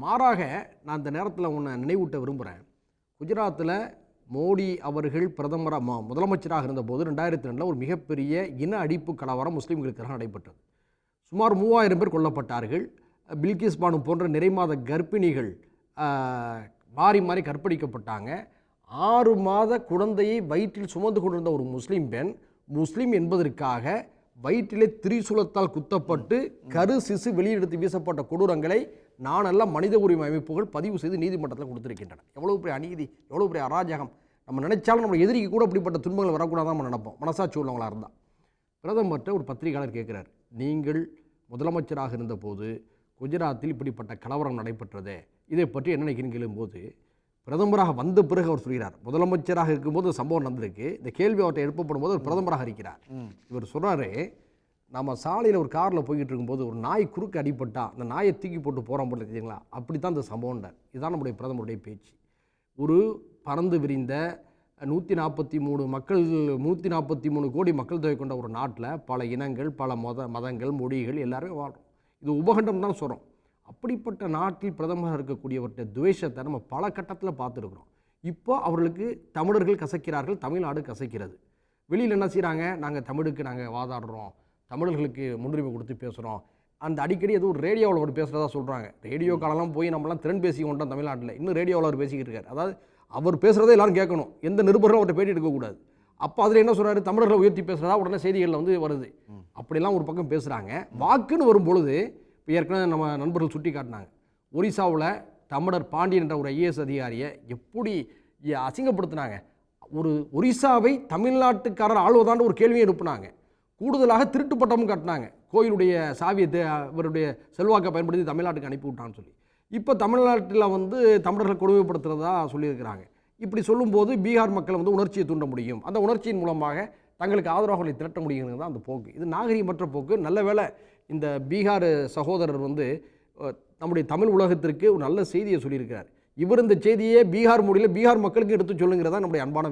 மாறாக நான் இந்த நேரத்தில் உன்னை நினைவூட்ட விரும்புகிறேன். குஜராத்தில் மோடி அவர்கள் முதலமைச்சராக இருந்தபோது 2002 ஒரு மிகப்பெரிய இன அடிப்பு கலவரம் முஸ்லீம்களுக்கு நடைபெற்றது. சுமார் 3000 பேர் கொல்லப்பட்டார்கள். பில்கிஸ் பானு போன்ற நிறைமாத கர்ப்பிணிகள் மாறி மாறி கற்பழிக்கப்பட்டாங்க. 6 மாத குழந்தையை வயிற்றில் சுமந்து கொண்டிருந்த ஒரு முஸ்லீம் பெண் முஸ்லீம் என்பதற்காக வயிற்றிலே திரிசூலத்தால் குத்தப்பட்டு கரு சிசு வெளியெடுத்து வீசப்பட்ட கொடூரங்களை நானெல்லாம் மனித உரிமை அமைப்புகள் பதிவு செய்து நீதிமன்றத்தில் கொடுத்திருக்கின்றன. எவ்வளவு பெரிய அநீதி, எவ்வளவு பெரிய அராஜகம். நம்ம நினைச்சாலும் நம்ம எதிரிக்கு கூட இப்படிப்பட்ட துன்பங்கள் வரக்கூடாதான் நம்ம நினைப்போம், மனசாட்சி உள்ளவங்களாக இருந்தால். பிரதமர்கிட்ட ஒரு பத்திரிகையாளர் கேட்குறார், நீங்கள் முதலமைச்சராக இருந்தபோது குஜராத்தில் இப்படிப்பட்ட கலவரம் நடைபெற்றதே, இதை பற்றி என்ன நினைக்கிறீங்க போது பிரதமராக வந்த பிறகு அவர் சொல்கிறார், முதலமைச்சராக இருக்கும்போது சம்பவம் நடந்திருக்கு, இந்த கேள்வி அவர்கிட்ட எழுப்பப்படும் போது அவர் பிரதமராக இருக்கிறார். இவர் சொல்கிறாரு, நம்ம சாலையில் ஒரு காரில் போய்கிட்டு இருக்கும்போது ஒரு நாய் குறுக்கு அடிப்பட்டா அந்த நாயை தூக்கி போட்டு போகிறோம் போல தெரியுங்களா, அப்படி தான் இந்த சம்பவம்டார். இதுதான் நம்முடைய பிரதமருடைய பேச்சு. ஒரு பறந்து விரிந்த 143 கோடி மக்கள் தொகை கொண்ட ஒரு நாட்டில் பல இனங்கள், பல மதங்கள், மொழிகள் எல்லாருமே வாழ்கிறோம். இது உபகண்டம் தான் சொல்கிறோம். அப்படிப்பட்ட நாட்டில் பிரதமராக இருக்கக்கூடியவர்கிட்ட துவேஷத்தை நம்ம பல கட்டத்தில் பார்த்துருக்குறோம். இப்போ அவர்களுக்கு தமிழர்கள் கசக்கிறார்கள், தமிழ்நாடு கசக்கிறது. வெளியில் என்ன செய்கிறாங்க, நாங்கள் தமிழுக்கு நாங்கள் வாதாடுறோம், தமிழர்களுக்கு முன்னுரிமை கொடுத்து பேசுகிறோம். அந்த அடிக்கடி எதுவும் ஒரு ரேடியோவில் அவர் பேசுகிறதா சொல்கிறாங்க. ரேடியோ காலெல்லாம் போய் நம்மளாம் திறன் பேசி கொண்டோம் தமிழ்நாட்டில். இன்னும் ரேடியோவில் அவர் பேசிக்கிட்டு இருக்கார். அதாவது அவர் பேசுகிறதே எல்லாரும் கேட்கணும், எந்த நிருபர்களும் அவர்கிட்ட பேட்டி எடுக்கக்கூடாது. அப்போ அதில் என்ன சொல்கிறாரு, தமிழர்களை உயர்த்தி பேசுகிறதா உடனே செய்திகளில் வருது. அப்படிலாம் ஒரு பக்கம் பேசுகிறாங்க. வாக்குன்னு வரும்பொழுது இப்போ ஏற்கனவே நம்ம நண்பர்கள் சுட்டி காட்டினாங்க, ஒரிசாவில் தமிழர் பாண்டியன் என்ற ஒரு ஐஏஎஸ் அதிகாரியை எப்படி அசிங்கப்படுத்தினாங்க. ஒரு ஒரிசாவை தமிழ்நாட்டுக்காரர் ஆள்வதாண்டு ஒரு கேள்வியை எழுப்பினாங்க. கூடுதலாக திருட்டு பட்டமும் கட்டினாங்க, கோயிலுடைய சாவியை இவருடைய செல்வாக்கை பயன்படுத்தி தமிழ்நாட்டுக்கு அனுப்பி விட்டான்னு சொல்லி. இப்போ தமிழ்நாட்டில் தமிழர்கள் கொடுமைப்படுத்துகிறதா சொல்லியிருக்கிறாங்க. இப்படி சொல்லும்போது பீகார் மக்களை உணர்ச்சியை தூண்ட முடியும், அந்த உணர்ச்சியின் மூலமாக தங்களுக்கு ஆதரவாளர்களை திரட்ட முடியுங்கிறது தான் அந்த போக்கு. இது நாகரிகமற்ற போக்கு. நல்ல வேளை இந்த பீகார் சகோதரர் நம்முடைய தமிழ் உலகத்திற்கு ஒரு நல்ல செய்தியை சொல்லியிருக்கிறார். இவர் இந்த செய்தியை பீகார் மொழியில் பீகார் மக்களுக்கு எடுத்து சொல்லுங்கிறதா நம்முடைய அன்பான